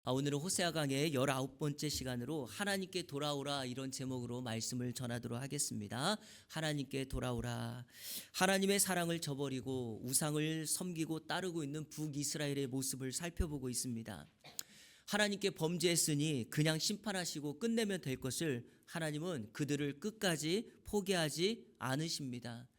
오늘은 호세아 강의 19번째 시간으로 하나님께 돌아오라 이런 제목으로 말씀을 전하도록 하겠습니다. 하나님께 돌아오라. 하나님의 사랑을 저버리고 우상을 섬기고 따르고 있는 북이스라엘의 모습을 살펴보고 있습니다. 하나님께 범죄했으니 그냥 심판하시고 끝내면 될 것을 하나님은 그들을 끝까지 포기하지 않으십니다.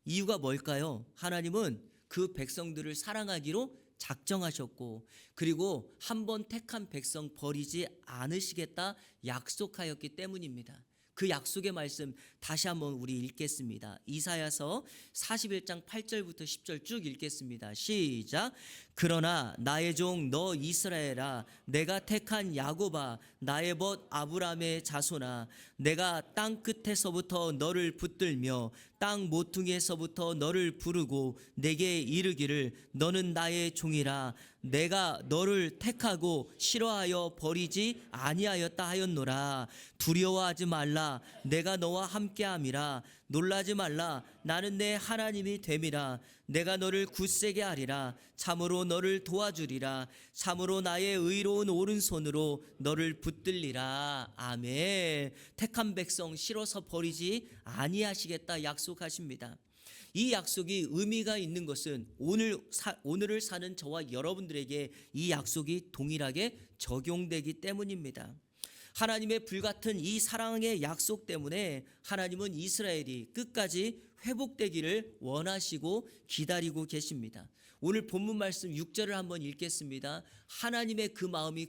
이유가 뭘까요? 하나님은 그 백성들을 사랑하기로 작정하셨고, 그리고 한 번 택한 백성 버리지 않으시겠다 약속하였기 때문입니다. 그 약속의 말씀 다시 한번 우리 읽겠습니다. 이사야서 41장 8절부터 10절 쭉 읽겠습니다. 시작. 그러나 나의 종 너 이스라엘아, 내가 택한 야곱아, 나의 벗 아브라함의 자손아, 내가 땅 끝에서부터 너를 붙들며 땅 모퉁이에서부터 너를 부르고 내게 이르기를 너는 나의 종이라. 내가 너를 택하고 싫어하여 버리지 아니하였다 하였노라. 두려워하지 말라. 내가 너와 함께함이라. 놀라지 말라. 나는 내 하나님이 됨이라. 내가 너를 굳세게 하리라. 참으로 너를 도와주리라. 참으로 나의 의로운 오른손으로 너를 붙들리라. 아멘. 택한 백성 싫어서 버리지 아니하시겠다 약속하십니다. 이 약속이 의미가 있는 것은 오늘을 사는 저와 여러분들에게 이 약속이 동일하게 적용되기 때문입니다. 하나님의 불같은 이 사랑의 약속 때문에 하나님은 이스라엘이 끝까지 회복되기를 원하시고 기다리고 계십니다. 오늘 본문 말씀 6절을 한번 읽겠습니다. 하나님의 그 마음이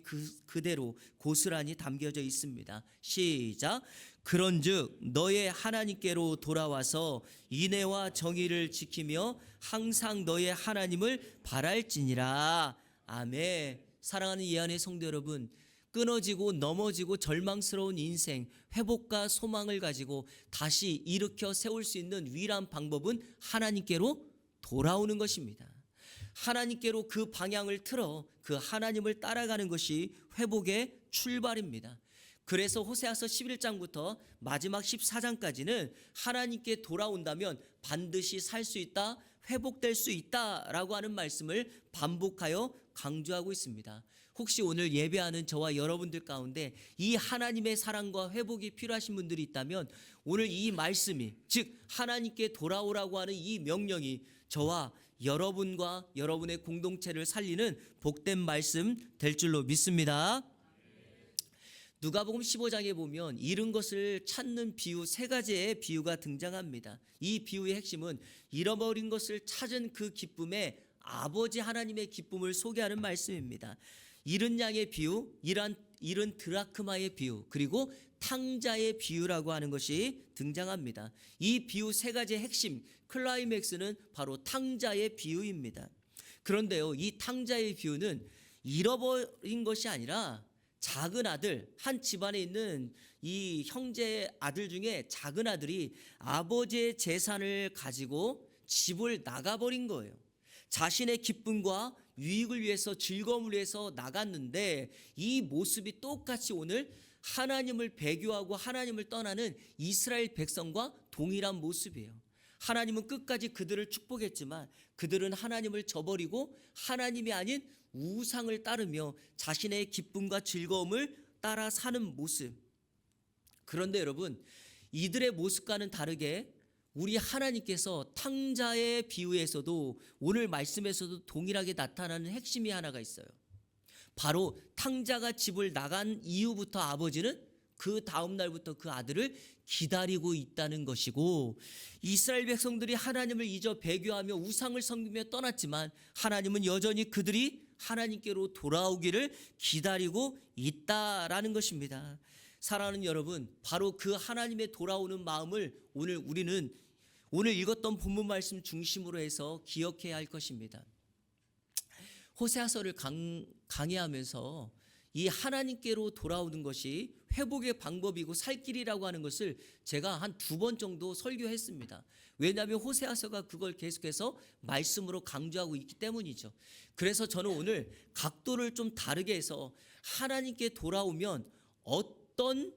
그대로 고스란히 담겨져 있습니다. 시작. 그런즉 너의 하나님께로 돌아와서 인애와 정의를 지키며 항상 너의 하나님을 바랄지니라. 아멘. 사랑하는 예언의 성도 여러분, 끊어지고 넘어지고 절망스러운 인생, 회복과 소망을 가지고 다시 일으켜 세울 수 있는 유일한 방법은 하나님께로 돌아오는 것입니다. 하나님께로 그 방향을 틀어 그 하나님을 따라가는 것이 회복의 출발입니다. 그래서 호세아서 11장부터 마지막 14장까지는 하나님께 돌아온다면 반드시 살 수 있다, 회복될 수 있다라고 하는 말씀을 반복하여 강조하고 있습니다. 혹시 오늘 예배하는 저와 여러분들 가운데 이 하나님의 사랑과 회복이 필요하신 분들이 있다면 오늘 이 말씀이, 즉 하나님께 돌아오라고 하는 이 명령이 저와 여러분과 여러분의 공동체를 살리는 복된 말씀 될 줄로 믿습니다. 누가복음 15장에 보면 잃은 것을 찾는 비유, 세 가지의 비유가 등장합니다. 이 비유의 핵심은 잃어버린 것을 찾은 그 기쁨에 아버지 하나님의 기쁨을 소개하는 말씀입니다. 잃은 양의 비유, 잃은 드라크마의 비유, 그리고 탕자의 비유라고 하는 것이 등장합니다. 이 비유 세 가지의 핵심, 클라이맥스는 바로 탕자의 비유입니다. 그런데요, 이 탕자의 비유는 잃어버린 것이 아니라 작은 아들, 한 집안에 있는 이 형제 아들 중에 작은 아들이 아버지의 재산을 가지고 집을 나가버린 거예요. 자신의 기쁨과 유익을 위해서, 즐거움을 위해서 나갔는데 이 모습이 똑같이 오늘 하나님을 배교하고 하나님을 떠나는 이스라엘 백성과 동일한 모습이에요. 하나님은 끝까지 그들을 축복했지만 그들은 하나님을 저버리고 하나님이 아닌 우상을 따르며 자신의 기쁨과 즐거움을 따라 사는 모습. 그런데 여러분, 이들의 모습과는 다르게 우리 하나님께서 탕자의 비유에서도 오늘 말씀에서도 동일하게 나타나는 핵심이 하나가 있어요. 바로 탕자가 집을 나간 이후부터 아버지는 그 다음 날부터 그 아들을 기다리고 있다는 것이고, 이스라엘 백성들이 하나님을 잊어 배교하며 우상을 섬기며 떠났지만 하나님은 여전히 그들이 하나님께로 돌아오기를 기다리고 있다라는 것입니다. 사랑하는 여러분, 바로 그 하나님의 돌아오는 마음을 우리는 오늘 읽었던 본문 말씀 중심으로 해서 기억해야 할 것입니다. 호세아서를 강의하면서 이 하나님께로 돌아오는 것이 회복의 방법이고 살 길이라고 하는 것을 제가 한 2번 정도 설교했습니다. 왜냐하면 호세아서가 그걸 계속해서 말씀으로 강조하고 있기 때문이죠. 그래서 저는 오늘 각도를 좀 다르게 해서 하나님께 돌아오면 어떤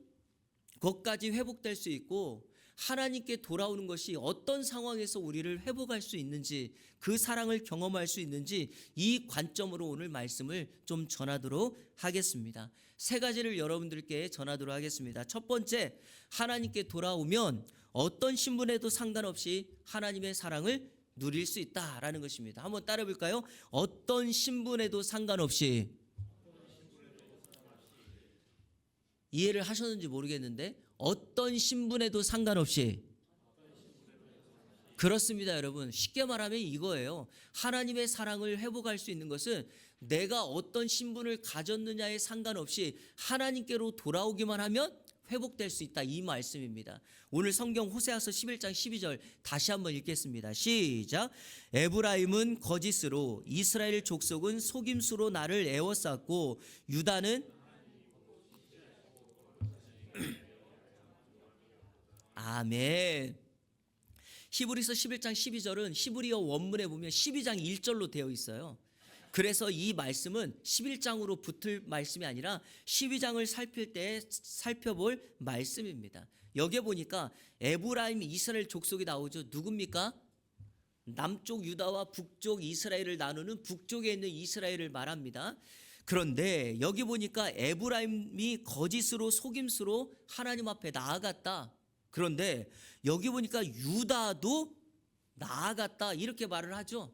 것까지 회복될 수 있고 하나님께 돌아오는 것이 어떤 상황에서 우리를 회복할 수 있는지, 그 사랑을 경험할 수 있는지, 이 관점으로 오늘 말씀을 좀 전하도록 하겠습니다. 세 가지를 여러분들께 전하도록 하겠습니다. 첫 번째, 하나님께 돌아오면 어떤 신분에도 상관없이 하나님의 사랑을 누릴 수 있다라는 것입니다. 한번 따라 볼까요? 어떤 신분에도 상관없이. 이해를 하셨는지 모르겠는데, 어떤 신분에도 상관없이. 그렇습니다, 여러분. 쉽게 말하면 이거예요. 하나님의 사랑을 회복할 수 있는 것은 내가 어떤 신분을 가졌느냐에 상관없이 하나님께로 돌아오기만 하면 회복될 수 있다, 이 말씀입니다. 오늘 성경 호세아서 11장 12절 다시 한번 읽겠습니다. 시작. 에브라임은 거짓으로, 이스라엘 족속은 속임수로 나를 애워쌌고, 유다는 아멘. 히브리서 11장 12절은 히브리어 원문에 보면 12장 1절로 되어 있어요. 그래서 이 말씀은 11장으로 붙을 말씀이 아니라 12장을 살필 때 살펴볼 말씀입니다. 여기에 보니까 에브라임 이스라엘 족속이 나오죠. 누굽니까? 남쪽 유다와 북쪽 이스라엘을 나누는 북쪽에 있는 이스라엘을 말합니다. 그런데 여기 보니까 에브라임이 거짓으로 속임수로 하나님 앞에 나아갔다. 그런데 여기 보니까 유다도 나아갔다, 이렇게 말을 하죠.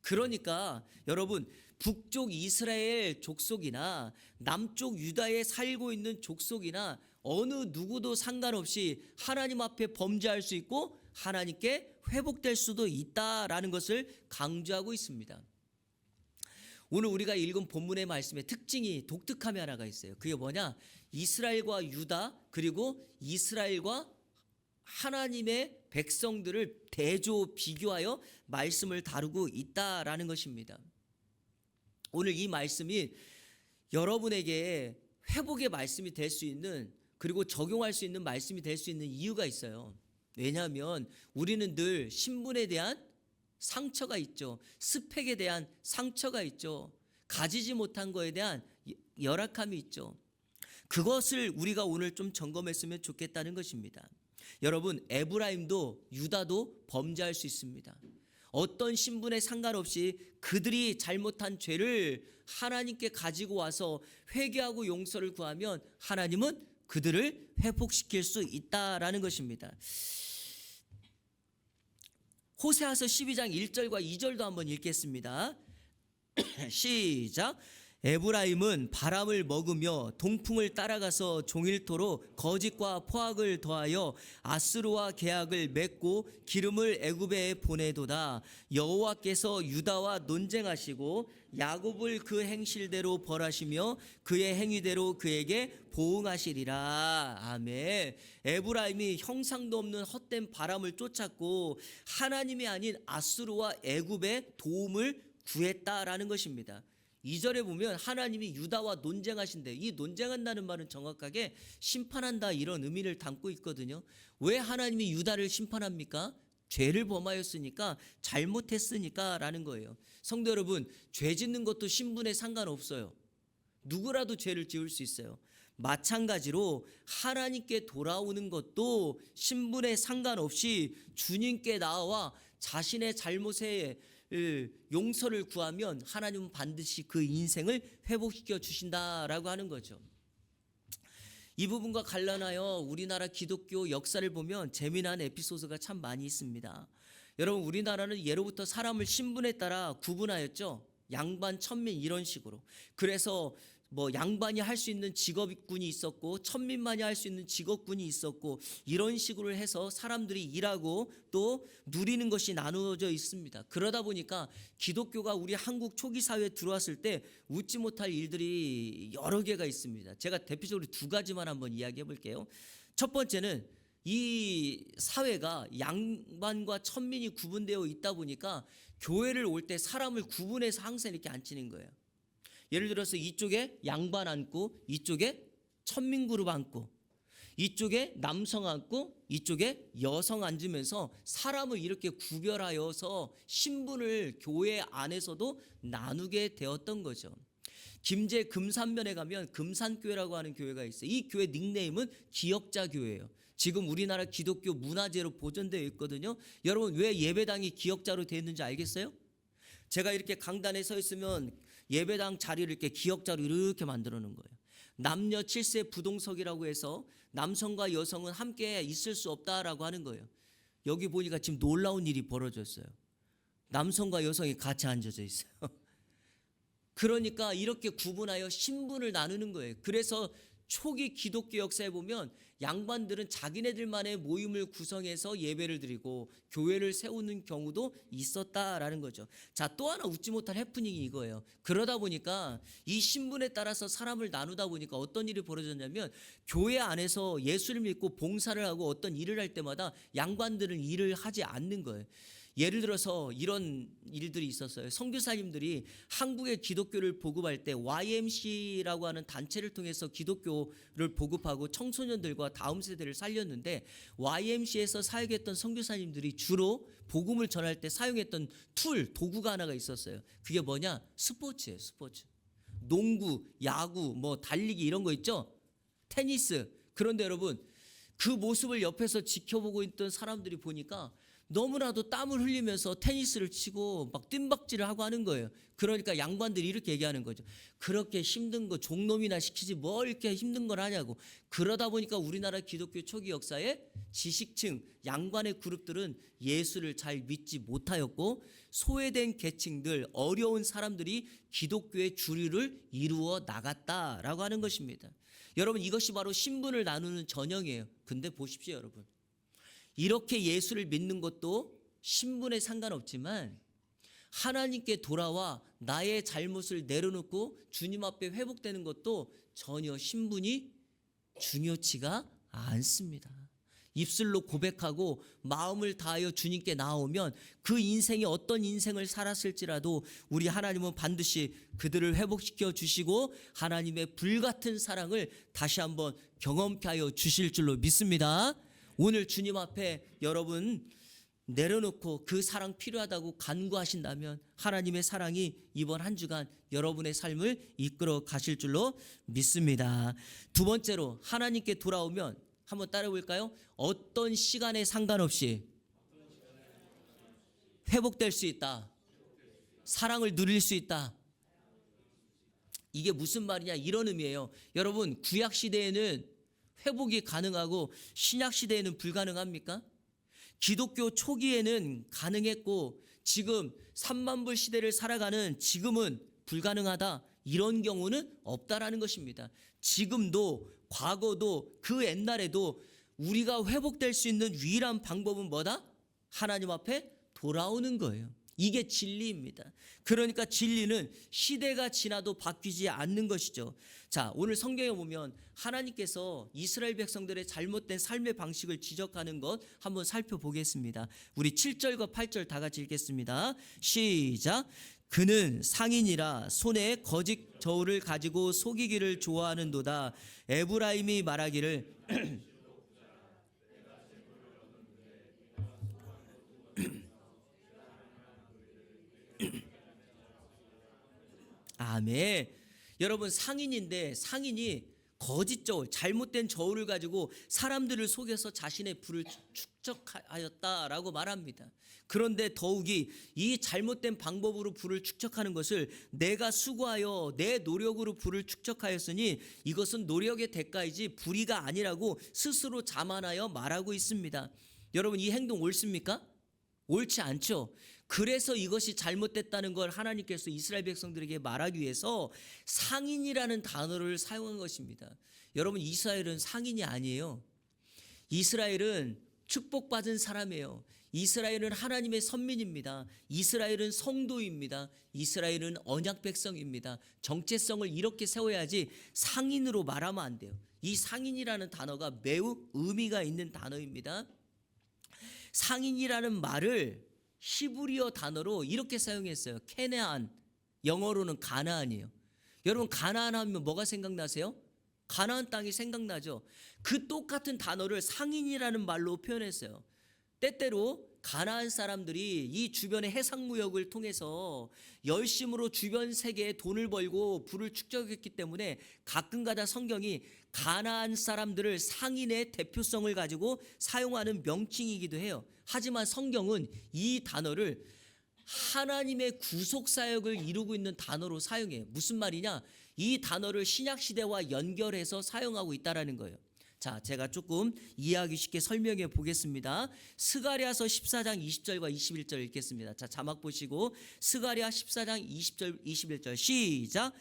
그러니까 여러분, 북쪽 이스라엘 족속이나 남쪽 유다에 살고 있는 족속이나 어느 누구도 상관없이 하나님 앞에 범죄할 수 있고 하나님께 회복될 수도 있다라는 것을 강조하고 있습니다. 오늘 우리가 읽은 본문의 말씀의 특징이, 독특함이 하나가 있어요. 그게 뭐냐? 이스라엘과 유다, 그리고 이스라엘과 하나님의 백성들을 대조 비교하여 말씀을 다루고 있다라는 것입니다. 오늘 이 말씀이 여러분에게 회복의 말씀이 될 수 있는, 그리고 적용할 수 있는 말씀이 될 수 있는 이유가 있어요. 왜냐하면 우리는 늘 신분에 대한 상처가 있죠. 스펙에 대한 상처가 있죠. 가지지 못한 것에 대한 열악함이 있죠. 그것을 우리가 오늘 좀 점검했으면 좋겠다는 것입니다. 여러분, 에브라임도 유다도 범죄할 수 있습니다. 어떤 신분에 상관없이 그들이 잘못한 죄를 하나님께 가지고 와서 회개하고 용서를 구하면 하나님은 그들을 회복시킬 수 있다라는 것입니다. 호세아서 12장 1절과 2절도 한번 읽겠습니다. 시작. 에브라임은 바람을 먹으며 동풍을 따라가서 종일토록 거짓과 포악을 더하여 아스루와 계약을 맺고 기름을 애굽에 보내도다. 여호와께서 유다와 논쟁하시고 야곱을 그 행실대로 벌하시며 그의 행위대로 그에게 보응하시리라. 아멘. 에브라임이 형상도 없는 헛된 바람을 쫓았고 하나님이 아닌 아스루와 애굽의 도움을 구했다라는 것입니다. 2절에 보면 하나님이 유다와 논쟁하신대. 이 논쟁한다는 말은 정확하게 심판한다, 이런 의미를 담고 있거든요. 왜 하나님이 유다를 심판합니까? 죄를 범하였으니까, 잘못했으니까 라는 거예요. 성도 여러분, 죄 짓는 것도 신분에 상관없어요. 누구라도 죄를 지을 수 있어요. 마찬가지로 하나님께 돌아오는 것도 신분에 상관없이 주님께 나와 자신의 잘못에 용서를 구하면 하나님은 반드시 그 인생을 회복시켜 주신다라고 하는 거죠. 이 부분과 관련하여 우리나라 기독교 역사를 보면 재미난 에피소드가 참 많이 있습니다. 여러분, 우리나라는 예로부터 사람을 신분에 따라 구분하였죠. 양반, 천민 이런 식으로. 그래서 양반이 할 수 있는 직업군이 있었고 천민만이 할 수 있는 직업군이 있었고, 이런 식으로 해서 사람들이 일하고 또 누리는 것이 나누어져 있습니다. 그러다 보니까 기독교가 우리 한국 초기 사회에 들어왔을 때 웃지 못할 일들이 여러 개가 있습니다. 제가 대표적으로 두 가지만 한번 이야기해 볼게요. 첫 번째는 이 사회가 양반과 천민이 구분되어 있다 보니까 교회를 올 때 사람을 구분해서 항상 이렇게 앉히는 거예요. 예를 들어서 이쪽에 양반 앉고 이쪽에 천민 그룹 앉고 이쪽에 남성 앉고 이쪽에 여성 앉으면서 사람을 이렇게 구별하여서 신분을 교회 안에서도 나누게 되었던 거죠. 김제 금산면에 가면 금산교회라고 하는 교회가 있어요. 이 교회 닉네임은 기역자 교회예요. 지금 우리나라 기독교 문화재로 보존되어 있거든요. 여러분 왜 예배당이 기역자로 되어 있는지 알겠어요? 제가 이렇게 강단에 서 있으면 예배당 자리를 이렇게 기역자로 이렇게 만들어 놓은 거예요. 남녀 7세 부동석이라고 해서 남성과 여성은 함께 있을 수 없다라고 하는 거예요. 여기 보니까 지금 놀라운 일이 벌어졌어요. 남성과 여성이 같이 앉아져 있어요. 그러니까 이렇게 구분하여 신분을 나누는 거예요. 그래서 초기 기독교 역사에 보면 양반들은 자기네들만의 모임을 구성해서 예배를 드리고 교회를 세우는 경우도 있었다라는 거죠. 자, 또 하나 웃지 못할 해프닝이 이거예요. 그러다 보니까 이 신분에 따라서 사람을 나누다 보니까 어떤 일이 벌어졌냐면 교회 안에서 예수를 믿고 봉사를 하고 어떤 일을 할 때마다 양반들은 일을 하지 않는 거예요. 예를 들어서 이런 일들이 있었어요. 선교사님들이 한국의 기독교를 보급할 때 YMC라고 하는 단체를 통해서 기독교를 보급하고 청소년들과 다음 세대를 살렸는데 YMC에서 사역했던 선교사님들이 주로 복음을 전할 때 사용했던 도구가 하나가 있었어요. 그게 뭐냐? 스포츠예요. 스포츠. 농구, 야구, 뭐 달리기 이런 거 있죠? 테니스. 그런데 여러분 그 모습을 옆에서 지켜보고 있던 사람들이 보니까 너무나도 땀을 흘리면서 테니스를 치고 막 뜀박질을 하고 하는 거예요. 그러니까 양반들이 이렇게 얘기하는 거죠. 그렇게 힘든 거 종놈이나 시키지 뭘 이렇게 힘든 걸 하냐고. 그러다 보니까 우리나라 기독교 초기 역사에 지식층, 양반의 그룹들은 예수를 잘 믿지 못하였고 소외된 계층들, 어려운 사람들이 기독교의 주류를 이루어 나갔다라고 하는 것입니다. 여러분 이것이 바로 신분을 나누는 전형이에요. 근데 보십시오 여러분. 이렇게 예수를 믿는 것도 신분에 상관없지만 하나님께 돌아와 나의 잘못을 내려놓고 주님 앞에 회복되는 것도 전혀 신분이 중요치가 않습니다. 입술로 고백하고 마음을 다하여 주님께 나오면 그 인생이 어떤 인생을 살았을지라도 우리 하나님은 반드시 그들을 회복시켜 주시고 하나님의 불같은 사랑을 다시 한번 경험케 하여 주실 줄로 믿습니다. 오늘 주님 앞에 여러분 내려놓고 그 사랑 필요하다고 간구하신다면 하나님의 사랑이 이번 한 주간 여러분의 삶을 이끌어 가실 줄로 믿습니다. 두 번째로 하나님께 돌아오면 한번 따라 볼까요? 어떤 시간에 상관없이 회복될 수 있다. 사랑을 누릴 수 있다. 이게 무슨 말이냐 이런 의미예요. 여러분 구약 시대에는 회복이 가능하고 신약 시대에는 불가능합니까? 기독교 초기에는 가능했고 지금 3만 불 시대를 살아가는 지금은 불가능하다. 이런 경우는 없다라는 것입니다. 지금도 과거도 그 옛날에도 우리가 회복될 수 있는 유일한 방법은 뭐다? 하나님 앞에 돌아오는 거예요. 이게 진리입니다. 그러니까 진리는 시대가 지나도 바뀌지 않는 것이죠. 자, 오늘 성경에 보면 하나님께서 이스라엘 백성들의 잘못된 삶의 방식을 지적하는 것 한번 살펴보겠습니다. 우리 7절과 8절 다 같이 읽겠습니다. 시작. 그는 상인이라 손에 거짓 저울을 가지고 속이기를 좋아하는도다. 에브라임이 말하기를 아멘. 여러분 상인인데 상인이 거짓 저울, 잘못된 저울을 가지고 사람들을 속여서 자신의 부를 축적하였다라고 말합니다. 그런데 더욱이 이 잘못된 방법으로 부를 축적하는 것을 내가 수고하여 내 노력으로 부를 축적하였으니 이것은 노력의 대가이지 불의가 아니라고 스스로 자만하여 말하고 있습니다. 여러분 이 행동 옳습니까? 옳지 않죠. 그래서 이것이 잘못됐다는 걸 하나님께서 이스라엘 백성들에게 말하기 위해서 상인이라는 단어를 사용한 것입니다. 여러분 이스라엘은 상인이 아니에요. 이스라엘은 축복받은 사람이에요. 이스라엘은 하나님의 선민입니다. 이스라엘은 성도입니다. 이스라엘은 언약 백성입니다. 정체성을 이렇게 세워야지 상인으로 말하면 안 돼요. 이 상인이라는 단어가 매우 의미가 있는 단어입니다. 상인이라는 말을 히브리어 단어로 이렇게 사용했어요. 케네안, 영어로는 가나안이에요. 여러분 가나안 하면 뭐가 생각나세요? 가나안 땅이 생각나죠. 그 똑같은 단어를 상인이라는 말로 표현했어요. 때때로 가나안 사람들이 이 주변의 해상무역을 통해서 열심으로 주변 세계에 돈을 벌고 부를 축적했기 때문에 가끔가다 성경이 가나안 사람들을 상인의 대표성을 가지고 사용하는 명칭이기도 해요. 하지만 성경은 이 단어를 하나님의 구속 사역을 이루고 있는 단어로 사용해요. 무슨 말이냐? 이 단어를 신약 시대와 연결해서 사용하고 있다라는 거예요. 자, 제가 조금 이해하기 쉽게 설명해 보겠습니다. 스가랴서 14장 20절과 21절 읽겠습니다. 자, 자막 보시고 스가랴 14장 20절 21절 시작.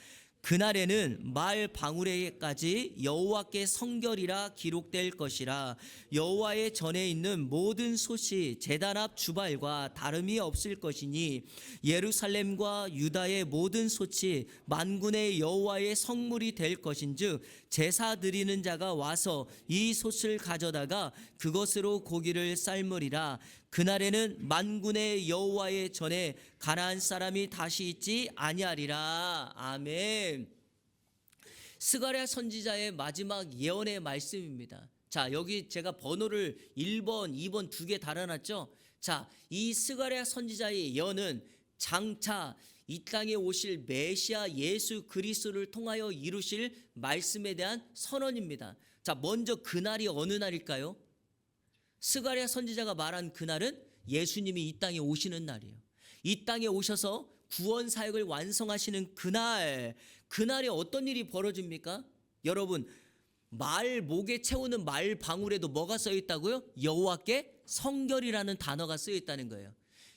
그날에는 말 방울에까지 여호와께 성결이라 기록될 것이라. 여호와의 전에 있는 모든 솥이 제단 앞 주발과 다름이 없을 것이니 예루살렘과 유다의 모든 솥이 만군의 여호와의 성물이 될 것인즉 제사 드리는 자가 와서 이 솥을 가져다가 그것으로 고기를 삶으리라. 그날에는 만군의 여호와의 전에 가나안 사람이 다시 있지 아니하리라. 아멘. 스가랴 선지자의 마지막 예언의 말씀입니다. 자, 여기 제가 번호를 1번, 2번 두 개 달아놨죠. 자, 이 스가랴 선지자의 예언은 장차 이 땅에 오실 메시아 예수 그리스도를 통하여 이루실 말씀에 대한 선언입니다. 자, 먼저 그날이 어느 날일까요? 스가랴 선지자가 말한 그날은 예수님이 이 땅에 오시는 날이에요. 이 땅에 오셔서 구원 사역을 완성하시는 그날, 그날에 어떤 일이 벌어집니까? 여러분, 말 목에 채우는 말 방울에도 뭐가 쓰여 있다고요? 여호와께 성결이라는 단어가 쓰여 있다는 거예요.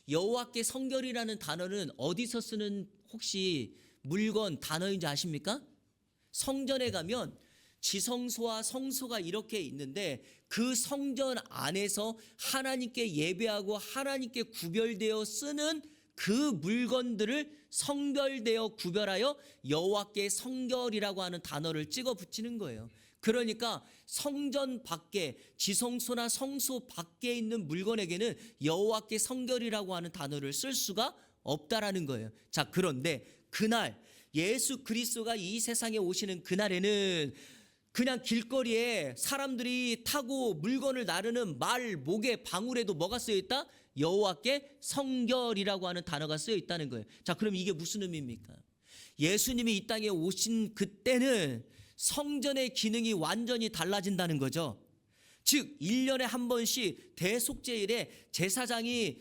여호와께 성결이라는 단어는 어디서 쓰는 혹시 물건 단어인지 아십니까? 성전에 가면 지성소와 성소가 이렇게 있는데 그 성전 안에서 하나님께 예배하고 하나님께 구별되어 쓰는 그 물건들을 성별되어 구별하여 여호와께 성결이라고 하는 단어를 찍어 붙이는 거예요. 그러니까 성전 밖에 지성소나 성소 밖에 있는 물건에게는 여호와께 성결이라고 하는 단어를 쓸 수가 없다라는 거예요. 자, 그런데 그날 예수 그리스도가 이 세상에 오시는 그날에는 그냥 길거리에 사람들이 타고 물건을 나르는 말 목에 방울에도 뭐가 쓰여 있다? 여호와께 성결이라고 하는 단어가 쓰여 있다는 거예요. 자, 그럼 이게 무슨 의미입니까? 예수님이 이 땅에 오신 그때는 성전의 기능이 완전히 달라진다는 거죠. 즉 1년에 한 번씩 대속죄일에 제사장이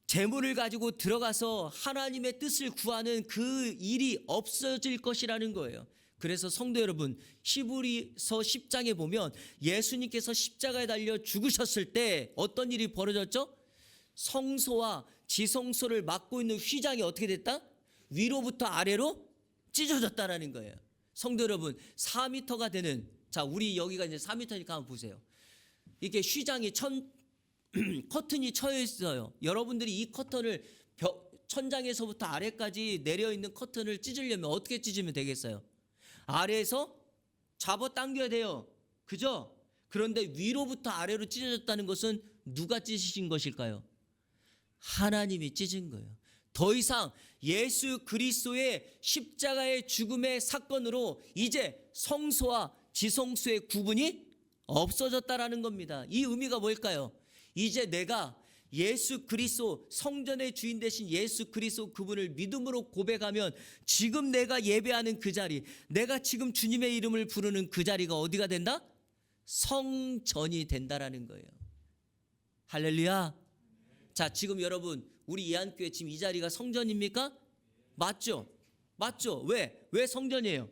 제물을 가지고 들어가서 하나님의 뜻을 구하는 그 일이 없어질 것이라는 거예요. 그래서 성도 여러분, 히브리서 10장에 보면 예수님께서 십자가에 달려 죽으셨을 때 어떤 일이 벌어졌죠? 성소와 지성소를 막고 있는 휘장이 어떻게 됐다? 위로부터 아래로 찢어졌다라는 거예요. 성도 여러분, 4m가 되는, 자, 우리 여기가 이제 4m니까 한번 보세요. 이렇게 휘장이 커튼이 쳐여 있어요. 여러분들이 이 커튼을 천장에서부터 아래까지 내려 있는 커튼을 찢으려면 어떻게 찢으면 되겠어요? 아래에서 잡아 당겨야 돼요. 그죠? 그런데 위로부터 아래로 찢어졌다는 것은 누가 찢으신 것일까요? 하나님이 찢은 거예요. 더 이상 예수 그리스도의 십자가의 죽음의 사건으로 이제 성소와 지성소의 구분이 없어졌다라는 겁니다. 이 의미가 뭘까요? 이제 내가 예수 그리스도 성전의 주인 되신 예수 그리스도 그분을 믿음으로 고백하면 지금 내가 예배하는 그 자리, 내가 지금 주님의 이름을 부르는 그 자리가 어디가 된다? 성전이 된다라는 거예요. 할렐루야. 자, 지금 여러분 우리 예한교회 지금 이 자리가 성전입니까? 맞죠? 맞죠? 왜 성전이에요?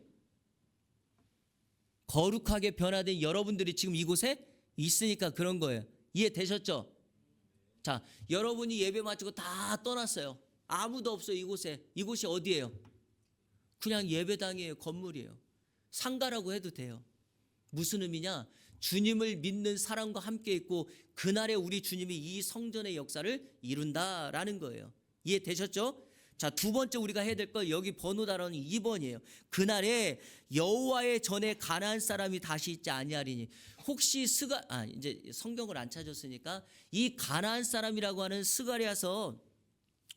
거룩하게 변화된 여러분들이 지금 이곳에 있으니까 그런 거예요. 이해되셨죠? 자, 여러분이 예배 마치고 다 떠났어요. 아무도 없어요. 이곳이 어디예요? 그냥 예배당이에요. 건물이에요. 상가라고 해도 돼요. 무슨 의미냐? 주님을 믿는 사람과 함께 있고 그날에 우리 주님이 이 성전의 역사를 이룬다라는 거예요. 이해되셨죠? 자, 두 번째 우리가 해야 될 거 여기 번호 단어는 2번이에요. 그날에 여호와의 전에 가나안 사람이 다시 있지 아니하리니. 혹시 이제 성경을 안 찾았으니까 이 가나안 사람이라고 하는 스가랴서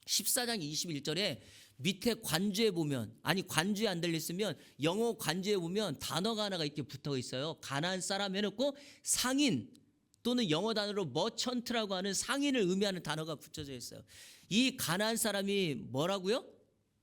14장 21절에 밑에 관주에 보면, 아니 관주에 안 들렸으면 영어 관주에 보면 단어가 하나가 이렇게 붙어 있어요. 가나안 사람 해놓고 상인, 또는 영어 단어로 머천트라고 하는 상인을 의미하는 단어가 붙여져 있어요. 이 가나안 사람이 뭐라고요?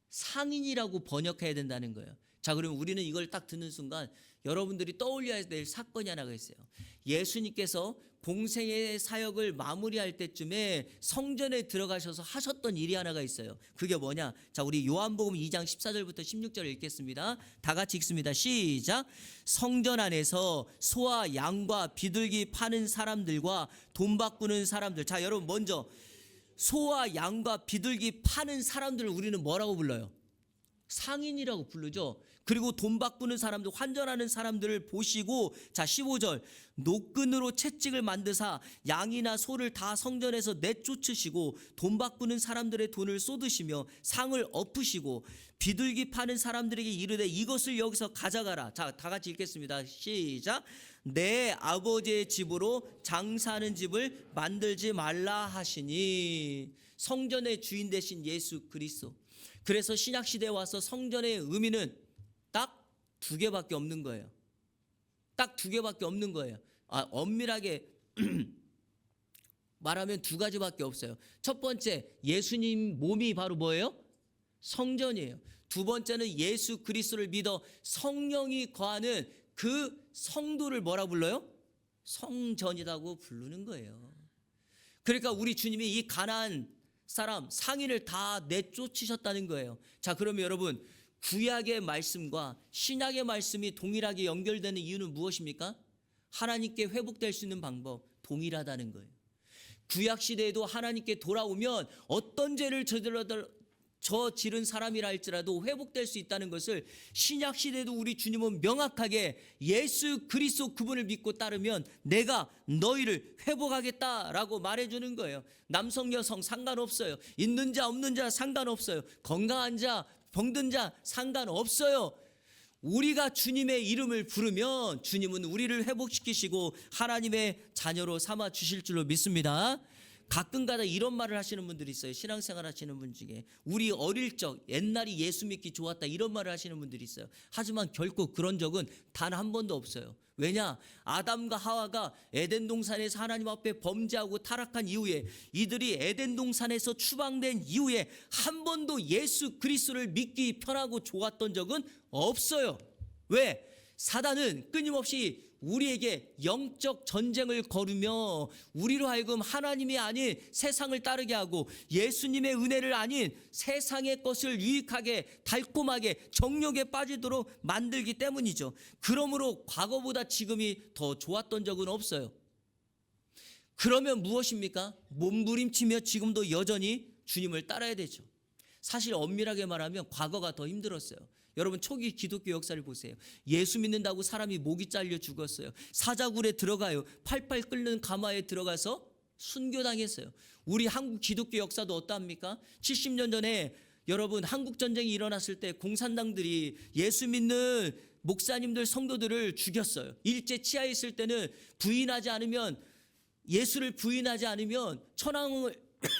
상인이라고 번역해야 된다는 거예요. 자, 그러면 우리는 이걸 딱 듣는 순간 여러분들이 떠올려야 될 사건이 하나가 있어요. 예수님께서 공생의 사역을 마무리할 때쯤에 성전에 들어가셔서 하셨던 일이 하나가 있어요. 그게 뭐냐? 자, 우리 요한복음 2장 14절부터 16절 읽겠습니다. 다 같이 읽습니다. 시작. 성전 안에서 소와 양과 비둘기 파는 사람들과 돈 바꾸는 사람들. 자, 여러분 먼저 소와 양과 비둘기 파는 사람들을 우리는 뭐라고 불러요? 상인이라고 부르죠. 그리고 돈 바꾸는 사람들, 환전하는 사람들을 보시고, 자 15절, 노끈으로 채찍을 만드사 양이나 소를 다 성전에서 내쫓으시고 돈 바꾸는 사람들의 돈을 쏟으시며 상을 엎으시고 비둘기 파는 사람들에게 이르되 이것을 여기서 가져가라. 자, 다 같이 읽겠습니다. 시작. 내 아버지의 집으로 장사하는 집을 만들지 말라 하시니. 성전의 주인 되신 예수 그리스도. 그래서 신약시대에 와서 성전의 의미는 딱 두 개밖에 없는 거예요. 딱 두 개밖에 없는 거예요. 엄밀하게 말하면 두 가지밖에 없어요. 첫 번째, 예수님 몸이 바로 뭐예요? 성전이에요. 두 번째는 예수 그리스도를 믿어 성령이 거하는 그 성도를 뭐라 불러요? 성전이라고 부르는 거예요. 그러니까 우리 주님이 이 가나안 사람 상인을 다 내쫓으셨다는 거예요. 자, 그러면 여러분, 구약의 말씀과 신약의 말씀이 동일하게 연결되는 이유는 무엇입니까? 하나님께 회복될 수 있는 방법 동일하다는 거예요. 구약 시대에도 하나님께 돌아오면 어떤 죄를 저지른 사람이라 할지라도 회복될 수 있다는 것을 신약 시대에도 우리 주님은 명확하게 예수 그리스도 그분을 믿고 따르면 내가 너희를 회복하겠다라고 말해주는 거예요. 남성 여성 상관없어요. 있는 자 없는 자 상관없어요. 건강한 자 병든 자 상관없어요. 우리가 주님의 이름을 부르면 주님은 우리를 회복시키시고 하나님의 자녀로 삼아 주실 줄로 믿습니다. 가끔가다 이런 말을 하시는 분들이 있어요. 신앙생활 하시는 분 중에 우리 어릴 적 옛날이 예수 믿기 좋았다 이런 말을 하시는 분들이 있어요. 하지만 결코 그런 적은 단 한 번도 없어요. 왜냐? 아담과 하와가 에덴 동산에서 하나님 앞에 범죄하고 타락한 이후에 이들이 에덴 동산에서 추방된 이후에 한 번도 예수 그리스도를 믿기 편하고 좋았던 적은 없어요. 왜? 사단은 끊임없이 우리에게 영적 전쟁을 거르며 우리로 하여금 하나님이 아닌 세상을 따르게 하고 예수님의 은혜를 아닌 세상의 것을 유익하게 달콤하게 정욕에 빠지도록 만들기 때문이죠. 그러므로 과거보다 지금이 더 좋았던 적은 없어요. 그러면 무엇입니까? 몸부림치며 지금도 여전히 주님을 따라야 되죠. 사실 엄밀하게 말하면 과거가 더 힘들었어요. 여러분 초기 기독교 역사를 보세요. 예수 믿는다고 사람이 목이 잘려 죽었어요. 사자굴에 들어가요. 팔팔 끓는 가마에 들어가서 순교당했어요. 우리 한국 기독교 역사도 어떠합니까? 70년 전에 여러분 한국 전쟁이 일어났을 때 공산당들이 예수 믿는 목사님들 성도들을 죽였어요. 일제 치하에 있을 때는 예수를 부인하지 않으면 천황을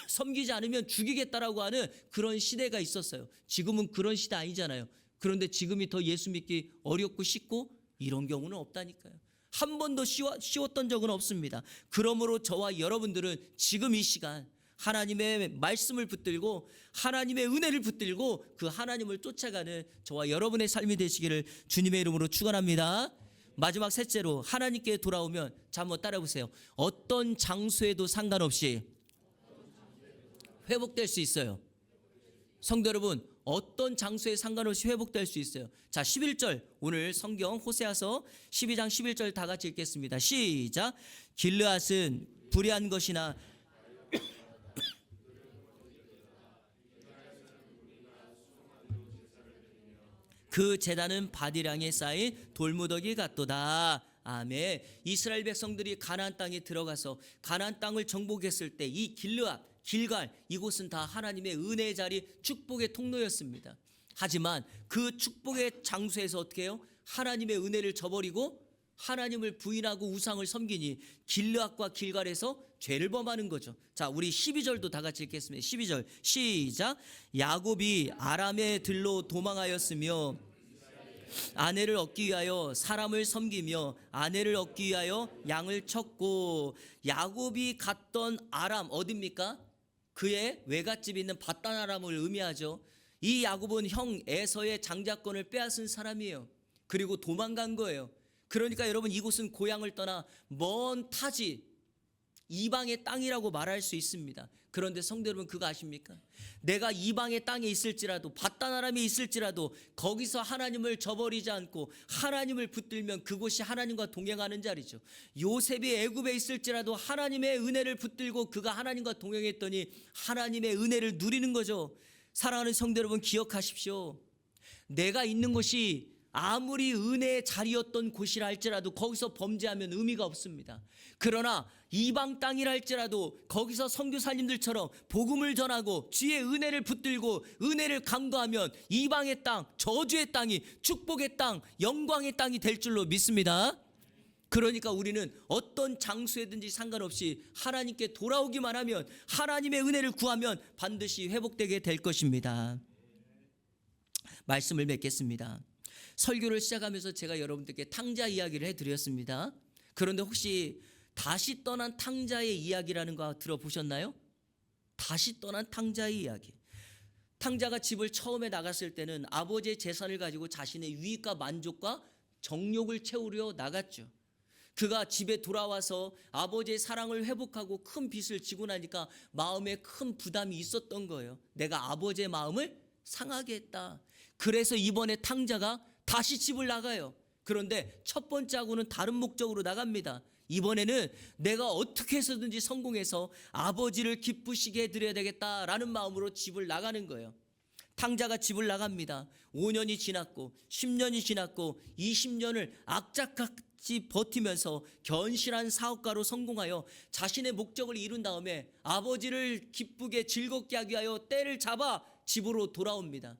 섬기지 않으면 죽이겠다라고 하는 그런 시대가 있었어요. 지금은 그런 시대 아니잖아요. 그런데 지금이 더 예수 믿기 어렵고 쉽고 이런 경우는 없다니까요. 한 번도 쉬웠던 적은 없습니다. 그러므로 저와 여러분들은 지금 이 시간 하나님의 말씀을 붙들고 하나님의 은혜를 붙들고 그 하나님을 쫓아가는 저와 여러분의 삶이 되시기를 주님의 이름으로 축원합니다. 마지막 셋째로 하나님께 돌아오면 자 한번 따라해보세요. 어떤 장소에도 상관없이 회복될 수 있어요. 성도 여러분, 어떤 장소에 상관없이 회복될 수 있어요. 자 11절 오늘 성경 호세아서 12장 11절 다 같이 읽겠습니다. 시작. 길르앗은 불의한 것이나 그 제단은 바디랑에 쌓인 돌무더기 같도다. 아멘. 이스라엘 백성들이 가나안 땅에 들어가서 가나안 땅을 정복했을 때 이 길르앗 길갈 이곳은 다 하나님의 은혜의 자리 축복의 통로였습니다. 하지만 그 축복의 장소에서 어떻게 해요? 하나님의 은혜를 저버리고 하나님을 부인하고 우상을 섬기니 길르앗과 길갈에서 죄를 범하는 거죠. 자 우리 12절도 다 같이 읽겠습니다. 12절 시작. 야곱이 아람의 들로 도망하였으며 아내를 얻기 위하여 사람을 섬기며 아내를 얻기 위하여 양을 쳤고, 야곱이 갔던 아람 어디입니까? 그의 외갓집이 있는 밧단 아람을 의미하죠. 이 야곱은 형 에서의 장자권을 빼앗은 사람이에요. 그리고 도망간 거예요. 그러니까 여러분, 이곳은 고향을 떠나 먼 타지, 이방의 땅이라고 말할 수 있습니다. 그런데 성도 여러분, 그거 아십니까? 내가 이방의 땅에 있을지라도, 밧단 아람에 있을지라도 거기서 하나님을 저버리지 않고 하나님을 붙들면 그곳이 하나님과 동행하는 자리죠. 요셉이 애굽에 있을지라도 하나님의 은혜를 붙들고 그가 하나님과 동행했더니 하나님의 은혜를 누리는 거죠. 사랑하는 성도 여러분, 기억하십시오. 내가 있는 곳이 아무리 은혜의 자리였던 곳이라 할지라도 거기서 범죄하면 의미가 없습니다. 그러나 이방 땅이라 할지라도 거기서 선교사님들처럼 복음을 전하고 주의 은혜를 붙들고 은혜를 강구하면 이방의 땅, 저주의 땅이 축복의 땅, 영광의 땅이 될 줄로 믿습니다. 그러니까 우리는 어떤 장소에든지 상관없이 하나님께 돌아오기만 하면, 하나님의 은혜를 구하면 반드시 회복되게 될 것입니다. 말씀을 맺겠습니다. 설교를 시작하면서 제가 여러분들께 탕자 이야기를 해드렸습니다. 그런데 혹시 다시 떠난 탕자의 이야기라는 거 들어보셨나요? 다시 떠난 탕자의 이야기. 탕자가 집을 처음에 나갔을 때는 아버지의 재산을 가지고 자신의 유익과 만족과 정욕을 채우려 나갔죠. 그가 집에 돌아와서 아버지의 사랑을 회복하고 큰 빚을 지고 나니까 마음에 큰 부담이 있었던 거예요. 내가 아버지의 마음을 상하게 했다. 그래서 이번에 탕자가 다시 집을 나가요. 그런데 첫 번째하고는 다른 목적으로 나갑니다. 이번에는 내가 어떻게 해서든지 성공해서 아버지를 기쁘시게 해드려야 되겠다라는 마음으로 집을 나가는 거예요. 탕자가 집을 나갑니다. 5년이 지났고 10년이 지났고 20년을 악착같이 버티면서 견실한 사업가로 성공하여 자신의 목적을 이룬 다음에 아버지를 기쁘게 즐겁게 하기 위하여 때를 잡아 집으로 돌아옵니다.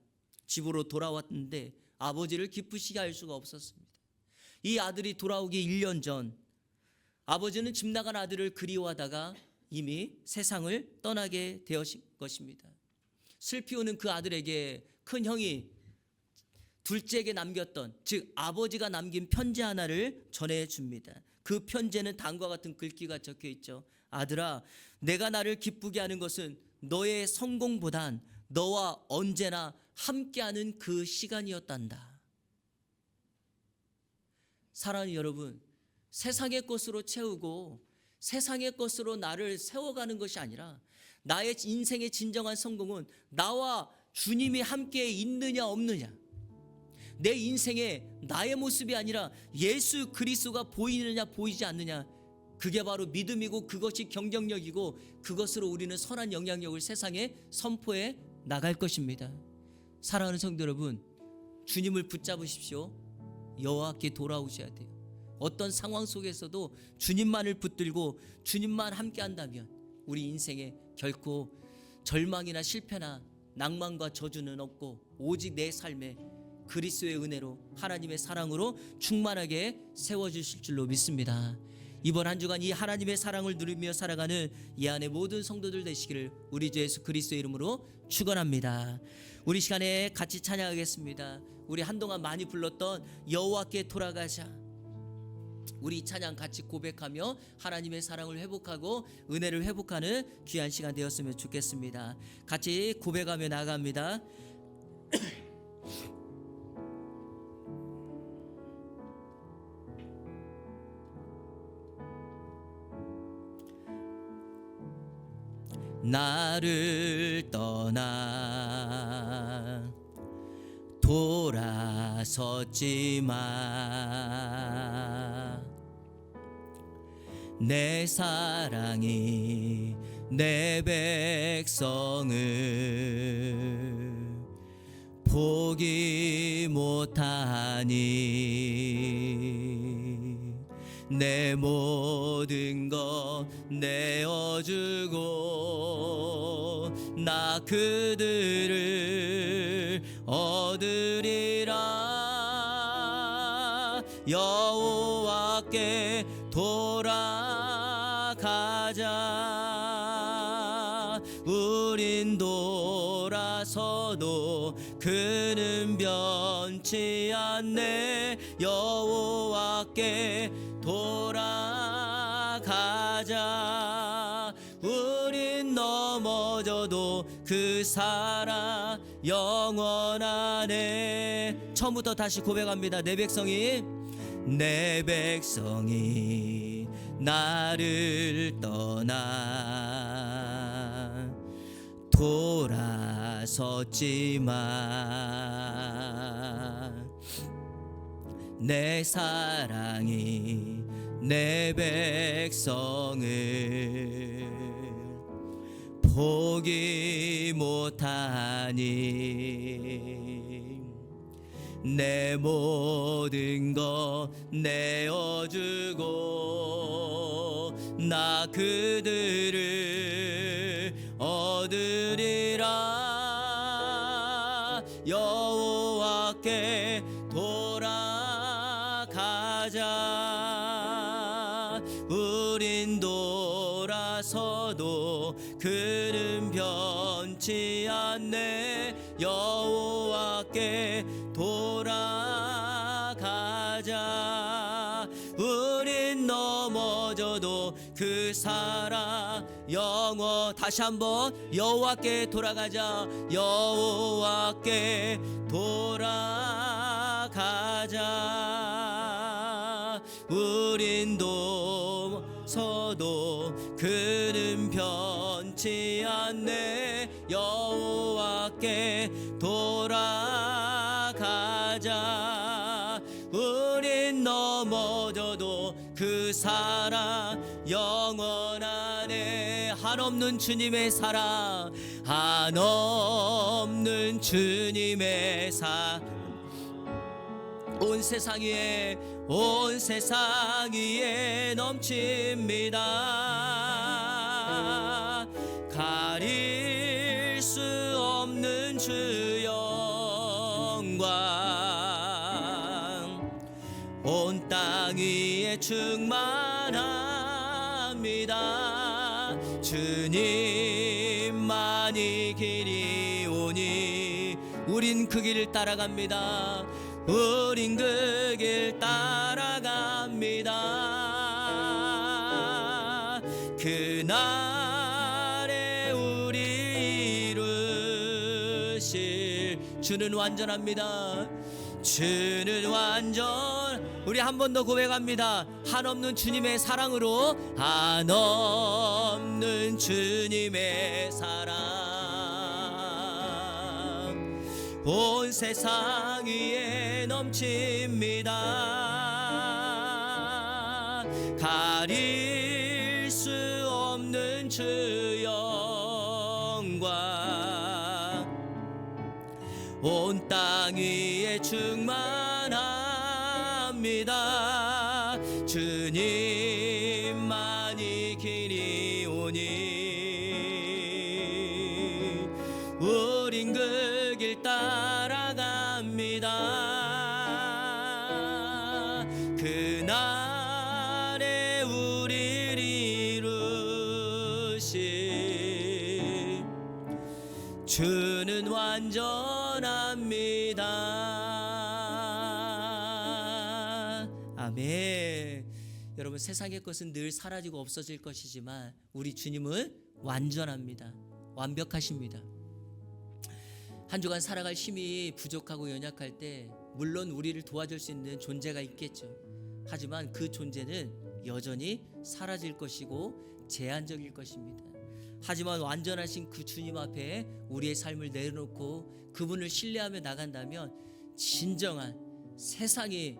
집으로 돌아왔는데 아버지를 기쁘시게 할 수가 없었습니다. 이 아들이 돌아오기 1년 전 아버지는 집 나간 아들을 그리워하다가 이미 세상을 떠나게 되었을 것입니다. 슬피 우는 그 아들에게 큰 형이 둘째에게 남겼던, 즉 아버지가 남긴 편지 하나를 전해줍니다. 그 편지에는 다음과 같은 글귀가 적혀 있죠. 아들아, 내가 나를 기쁘게 하는 것은 너의 성공보단 너와 언제나 함께하는 그 시간이었단다. 사랑하는 여러분, 세상의 것으로 채우고 세상의 것으로 나를 세워가는 것이 아니라 나의 인생의 진정한 성공은 나와 주님이 함께 있느냐 없느냐, 내 인생에 나의 모습이 아니라 예수 그리스도가 보이느냐 보이지 않느냐, 그게 바로 믿음이고 그것이 경쟁력이고 그것으로 우리는 선한 영향력을 세상에 선포해 나갈 것입니다. 사랑하는 성도 여러분, 주님을 붙잡으십시오. 여호와께 돌아오셔야 돼요. 어떤 상황 속에서도 주님만을 붙들고 주님만 함께 한다면 우리 인생에 결코 절망이나 실패나 낭만과 저주는 없고 오직 내 삶에 그리스도의 은혜로 하나님의 사랑으로 충만하게 세워주실 줄로 믿습니다. 이번 한 주간 이 하나님의 사랑을 누리며 살아가는 이 안의 모든 성도들 되시기를 우리 주 예수 그리스도의 이름으로 축원합니다. 우리 시간에 같이 찬양하겠습니다. 우리 한동안 많이 불렀던 여호와께 돌아가자, 우리 찬양 같이 고백하며 하나님의 사랑을 회복하고 은혜를 회복하는 귀한 시간 되었으면 좋겠습니다. 같이 고백하며 나아갑니다. 나를 떠나 돌아섰지만 내 사랑이 내 백성을 포기 못하니 내 모든 것 내어주고 나 그들을 얻으리라. 여호와께 돌아가자, 우린 돌아가자. 돌아서도 그는 변치 않네. 여호와께 돌아가자. 우린 넘어져도 그 사랑 영원하네. 처음부터 다시 고백합니다. 내 백성이 나를 떠나 돌아섰지만 내 사랑이 내 백성을 포기 못하니 내 모든 것 내어주고 나 그들을 얻으리라. 여호와께 돌아가자. 우린 돌아서도 그는 변치 않네. 여호와께 돌아가자. 우린 넘어져도 그 사랑 다시 한번 여호와께 돌아가자. 여호와께 돌아가자. 우린 넘어서도 그는 변치 않네. 여호와께 돌아가자. 우린 넘어져도 그 사랑 영원하네. 한없는 주님의 사랑, 한없는 주님의 사랑, 온 세상 위에 넘칩니다. 가릴 수 없는 주 영광 온 땅 위에 충만합니다. 주님만이 길이 오니 우린 그 길을 따라갑니다. 우린 그 길 따라갑니다. 그날에 우리 이루실 주는 완전합니다. 주는 우리 한 번 더 고백합니다. 한없는 주님의 사랑으로, 한없는 주님의 사랑 온 세상 위에 넘칩니다. 가릴 수 없는 주 영광 온 땅 위에 충만합니다. 주님만이 길이 오니 우린 그 길 따라갑니다. 그날에 우리를 이루신 주는 완전합니다. 아멘. 여러분, 세상의 것은 늘 사라지고 없어질 것이지만 우리 주님은 완전합니다. 완벽하십니다. 한 주간 살아갈 힘이 부족하고 연약할 때 물론 우리를 도와줄 수 있는 존재가 있겠죠. 하지만 그 존재는 여전히 사라질 것이고 제한적일 것입니다. 하지만 완전하신 그 주님 앞에 우리의 삶을 내려놓고 그분을 신뢰하며 나간다면 진정한 세상에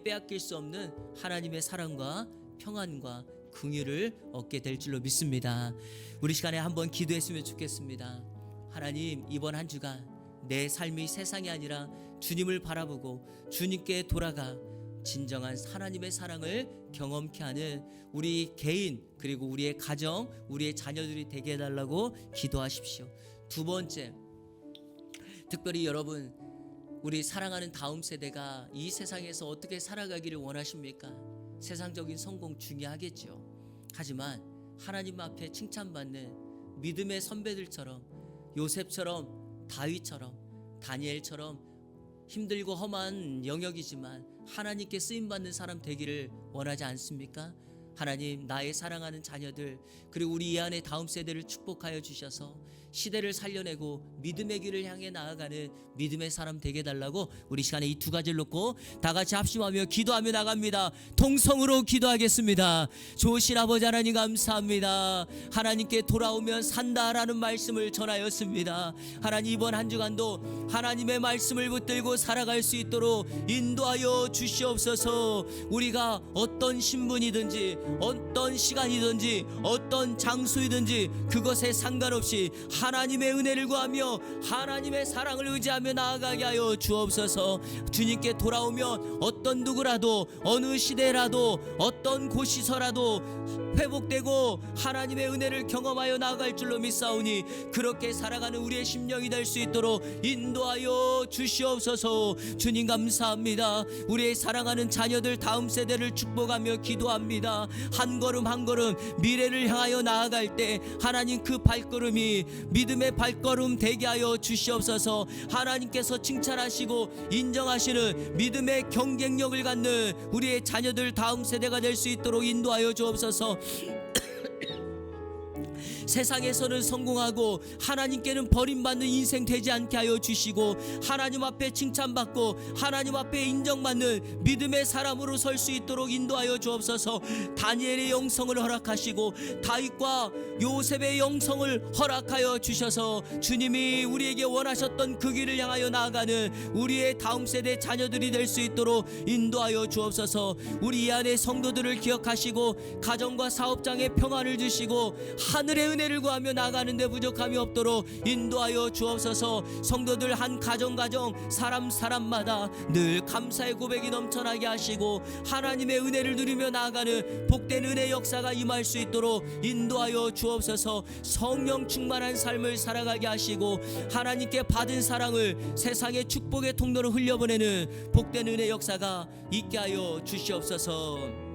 빼앗길 수 없는 하나님의 사랑과 평안과 긍휼을 얻게 될 줄로 믿습니다. 우리 시간에 한번 기도했으면 좋겠습니다. 하나님, 이번 한 주간 내 삶이 세상이 아니라 주님을 바라보고 주님께 돌아가 진정한 하나님의 사랑을 경험케 하는 우리 개인 그리고 우리의 가정, 우리의 자녀들이 되게 해달라고 기도하십시오. 두 번째, 특별히 여러분, 우리 사랑하는 다음 세대가 이 세상에서 어떻게 살아가기를 원하십니까? 세상적인 성공 중요하겠죠. 하지만 하나님 앞에 칭찬받는 믿음의 선배들처럼, 요셉처럼 다윗처럼, 다니엘처럼 힘들고 험한 영역이지만 하나님께 쓰임받는 사람 되기를 원하지 않습니까? 하나님, 나의 사랑하는 자녀들, 그리고 우리 이 안에 다음 세대를 축복하여 주셔서 시대를 살려내고 믿음의 길을 향해 나아가는 믿음의 사람 되게 해달라고 우리 시간에 이 두 가지를 놓고 다 같이 합심하며 기도하며 나갑니다. 동성으로 기도하겠습니다. 좋으신 아버지 하나님 감사합니다. 하나님께 돌아오면 산다라는 말씀을 전하였습니다. 하나님, 이번 한 주간도 하나님의 말씀을 붙들고 살아갈 수 있도록 인도하여 주시옵소서. 우리가 어떤 신분이든지 어떤 시간이든지 어떤 장소이든지 그것에 상관없이 하나님의 은혜를 구하며 하나님의 사랑을 의지하며 나아가게 하여 주옵소서. 주님께 돌아오면 어떤 누구라도 어느 시대라도 어떤 곳이서라도 회복되고 하나님의 은혜를 경험하여 나아갈 줄로 믿사오니 그렇게 살아가는 우리의 심령이 될 수 있도록 인도하여 주시옵소서. 주님 감사합니다. 우리의 사랑하는 자녀들 다음 세대를 축복하며 기도합니다. 한 걸음 한 걸음 미래를 향하여 나아갈 때 하나님, 그 발걸음이 믿음의 발걸음 되게 하여 주시옵소서. 하나님께서 칭찬하시고 인정하시는 믿음의 경쟁력을 갖는 우리의 자녀들 다음 세대가 될 수 있도록 인도하여 주옵소서. 세상에서는 성공하고 하나님께는 버림받는 인생 되지 않게 하여 주시고 하나님 앞에 칭찬받고 하나님 앞에 인정받는 믿음의 사람으로 설 수 있도록 인도하여 주옵소서. 다니엘의 영성을 허락하시고 다윗과 요셉의 영성을 허락하여 주셔서 주님이 우리에게 원하셨던 그 길을 향하여 나아가는 우리의 다음 세대 자녀들이 될 수 있도록 인도하여 주옵소서. 우리 이 안에 성도들을 기억하시고 가정과 사업장에 평안을 주시고 하늘의 은혜를 구하며 나가는데 부족함이 없도록 인도하여 주옵소서. 성도들 한 가정 사람마다 늘 감사의 고백이 넘쳐나게 하시고 하나님의 은혜를 누리며 나아가는 복된 은혜 역사가 임할 수 있도록 인도하여 주옵소서. 성령 충만한 삶을 살아가게 하시고 하나님께 받은 사랑을 세상의 축복의 통로로 흘려보내는 복된 은혜 역사가 있게 하여 주시옵소서.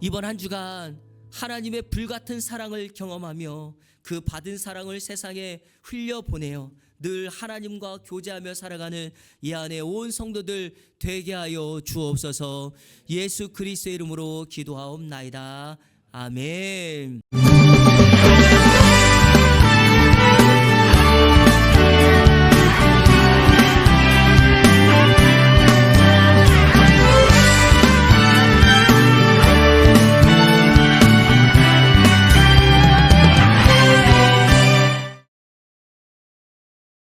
이번 한 주간 하나님의 불같은 사랑을 경험하며 그 받은 사랑을 세상에 흘려보내어 늘 하나님과 교제하며 살아가는 이 안에 온 성도들 되게 하여 주옵소서. 예수 그리스도의 이름으로 기도하옵나이다. 아멘.